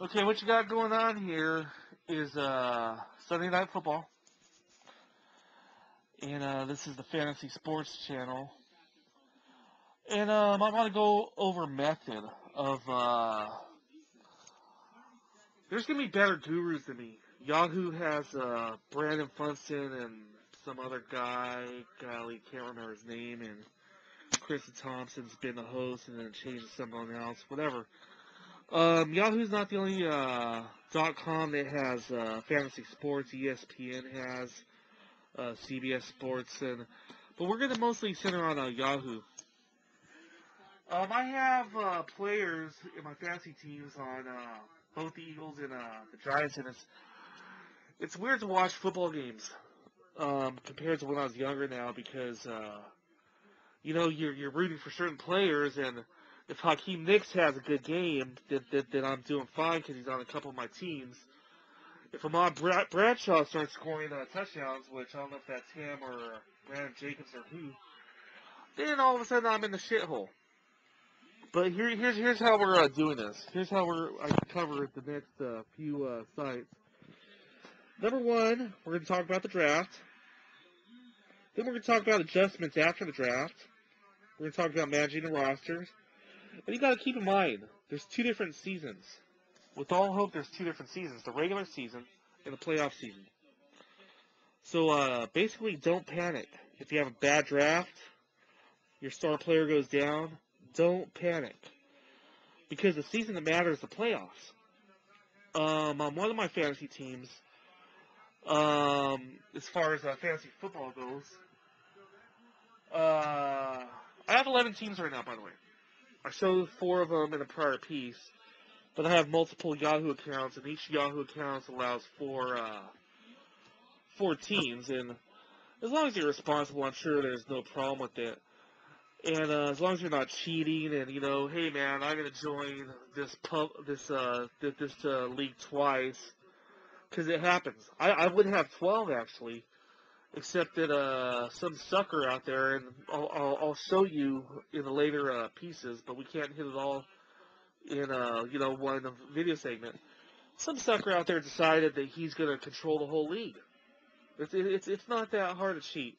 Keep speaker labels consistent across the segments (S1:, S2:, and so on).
S1: Okay, what you got going on here is Sunday Night Football, and this is the Fantasy Sports Channel, and I want to go over method of there's gonna be better gurus than me. Yahoo has Brandon Funston and some other guy, golly, can't remember his name, and Kristen Thompson's been the host and then changed to someone else, whatever. Yahoo's not the only .com that has fantasy sports. ESPN has CBS Sports, but we're going to mostly center on Yahoo. I have players in my fantasy teams on both the Eagles and the Giants, and it's weird to watch football games compared to when I was younger now because you're rooting for certain players, and if Hakeem Nicks has a good game, then I'm doing fine because he's on a couple of my teams. If Ahmad Bradshaw starts scoring touchdowns, which I don't know if that's him or Brandon Jacobs or who, then all of a sudden I'm in the shithole. But here's how we're doing this. Here's how I cover the next few sites. Number one, we're going to talk about the draft. Then we're going to talk about adjustments after the draft. We're going to talk about managing the rosters. And you got to keep in mind, there's two different seasons. With all hope, there's two different seasons: the regular season and the playoff season. So basically, don't panic. If you have a bad draft, your star player goes down, don't panic, because the season that matters is the playoffs. On one of my fantasy teams, as far as fantasy football goes, I have 11 teams right now, by the way. I showed 4 of them in a prior piece, but I have multiple Yahoo accounts, and each Yahoo account allows 4 teams, and as long as you're responsible, I'm sure there's no problem with it. And as long as you're not cheating, and hey man, I'm gonna join this league twice, because it happens. I would have 12 actually, except that some sucker out there, and I'll show you in the later pieces, but we can't hit it all in one video segment. Some sucker out there decided that he's going to control the whole league. It's not that hard to cheat.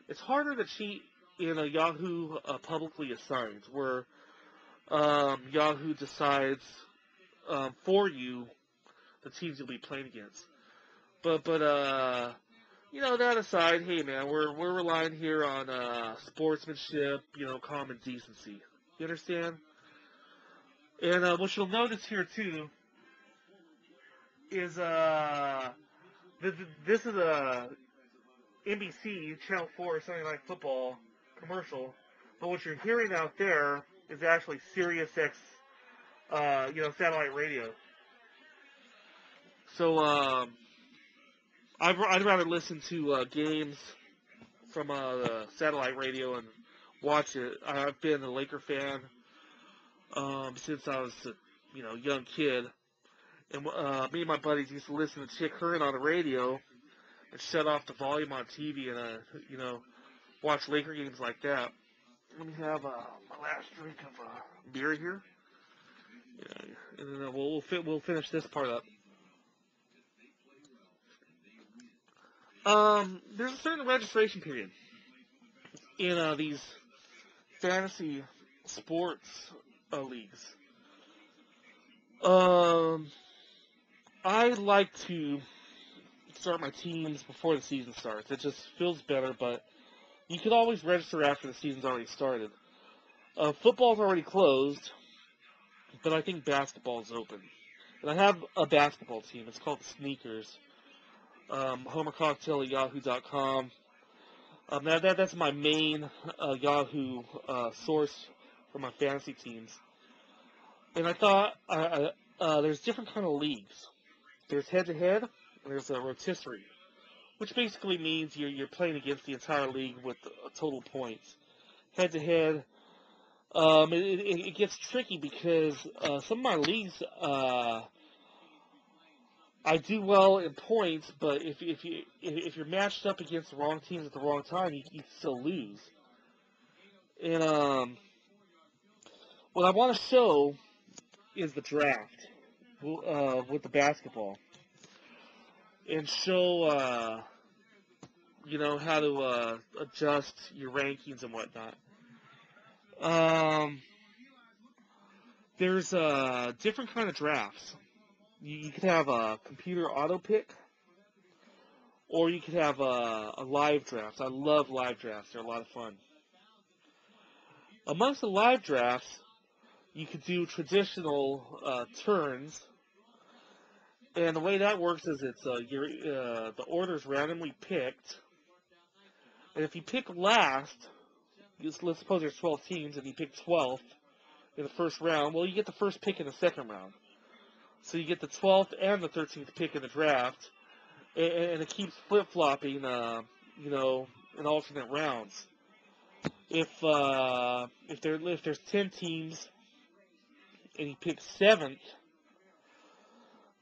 S1: It's harder to cheat in a Yahoo publicly assigned, where Yahoo decides for you the teams you'll be playing against. But that aside, hey man, we're relying here on sportsmanship, common decency. You understand? And what you'll notice here too is this is a NBC Channel 4 Sunday Night Football commercial, but what you're hearing out there is actually Sirius X, satellite radio. So I'd rather listen to games from the satellite radio and watch it. I've been a Laker fan since I was a young kid, and me and my buddies used to listen to Chick Hearn on the radio and shut off the volume on TV and watch Laker games like that. Let me have my last drink of beer here, and then we'll finish this part up. There's a certain registration period in these fantasy sports leagues. I like to start my teams before the season starts. It just feels better, but you can always register after the season's already started. Football's already closed, but I think basketball's open. And I have a basketball team. It's called the Sneakers. Homercocktail at yahoo.com. That's my main Yahoo source for my fantasy teams. And I thought there's different kind of leagues. There's head-to-head, and there's a rotisserie, which basically means you're playing against the entire league with total points. Head-to-head, it gets tricky because some of my leagues I do well in points, but if you're matched up against the wrong teams at the wrong time, you still lose. And what I want to show is the draft. with the basketball and show how to adjust your rankings and whatnot. There's different kind of drafts. You could have a computer auto pick, or you could have a live draft. I love live drafts; they're a lot of fun. Amongst the live drafts, you could do traditional turns, and the way that works is it's the order's randomly picked, and if you pick last, let's suppose there's 12 teams, and you pick 12th in the first round, well, you get the first pick in the second round. So you get the 12th and the 13th pick in the draft, and it keeps flip-flopping, in alternate rounds. If there's 10 teams and you pick 7th,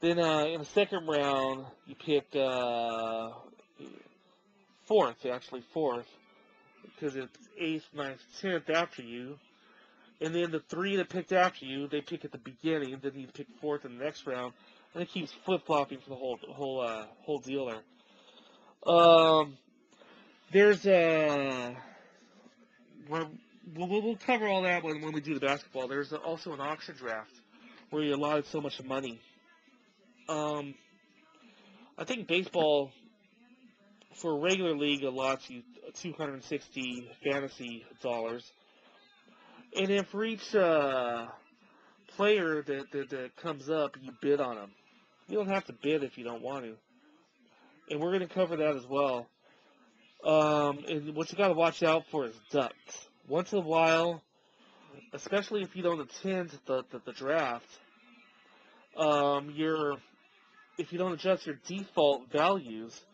S1: then in the second round you pick 4th, because it's 8th, 9th, 10th after you. And then the 3 that picked after you, they pick at the beginning. Then you pick 4th in the next round, and it keeps flip-flopping for the whole deal there. There's we'll cover all that when we do the basketball. There's also an auction draft where you're allotted so much money. I think baseball for a regular league allots you 260 fantasy dollars. And then for each player that comes up, you bid on them. You don't have to bid if you don't want to. And we're going to cover that as well. And what you got to watch out for is ducks. Once in a while, especially if you don't attend the draft, if you don't adjust your default values,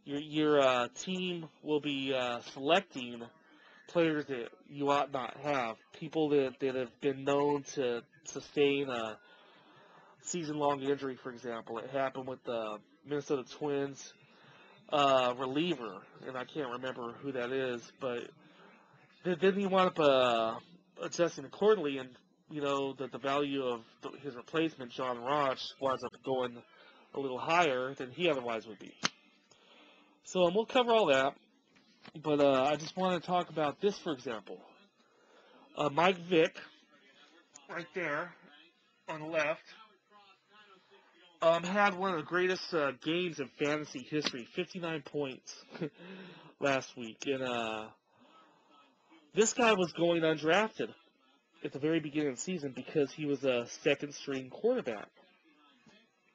S1: your team will be selecting players that you ought not have. People that have been known to sustain a season-long injury, for example. It happened with the Minnesota Twins reliever, and I can't remember who that is, but then he wound up adjusting accordingly, and the value of his replacement, John Roch, winds up going a little higher than he otherwise would be. So we'll cover all that. But I just want to talk about this, for example. Mike Vick, right there on the left, had one of the greatest games in fantasy history, 59 points last week. And this guy was going undrafted at the very beginning of the season because he was a second-string quarterback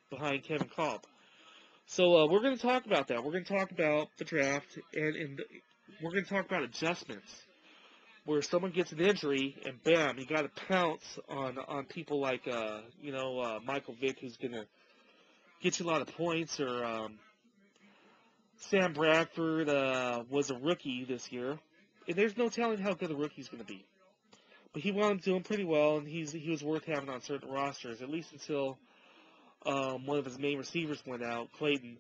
S1: behind Kevin Kolb. So we're going to talk about that. We're going to talk about the draft, and we're going to talk about adjustments, where someone gets an injury, and bam, you got to pounce on people like Michael Vick, who's going to get you a lot of points, or Sam Bradford was a rookie this year, and there's no telling how good a rookie's going to be. But he wound up doing pretty well, and he was worth having on certain rosters, at least until one of his main receivers went out, Clayton,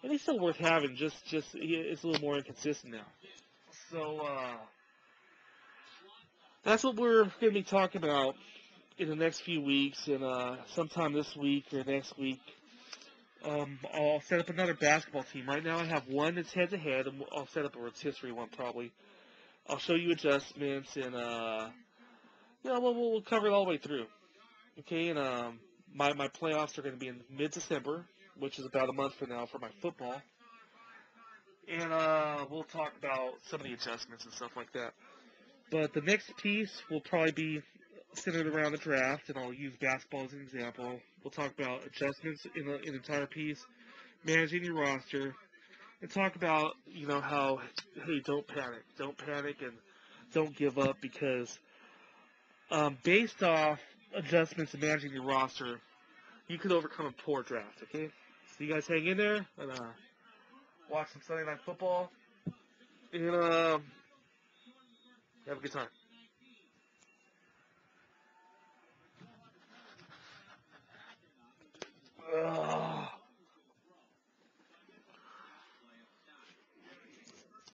S1: and he's still worth having. Just it's a little more inconsistent now. So that's what we're going to be talking about in the next few weeks, and sometime this week or next week, I'll set up another basketball team. Right now I have one that's head-to-head, and I'll set up a rotisserie one probably. I'll show you adjustments, and we'll cover it all the way through. Okay, and my playoffs are going to be in mid-December, which is about a month from now for my football. And we'll talk about some of the adjustments and stuff like that. But the next piece will probably be centered around the draft, and I'll use basketball as an example. We'll talk about adjustments in an entire piece, managing your roster, and talk about, how, hey, don't panic, and don't give up, because based off adjustments and managing your roster, you could overcome a poor draft, okay? So you guys hang in there, and watch some Sunday Night Football, and have a good time. Ugh.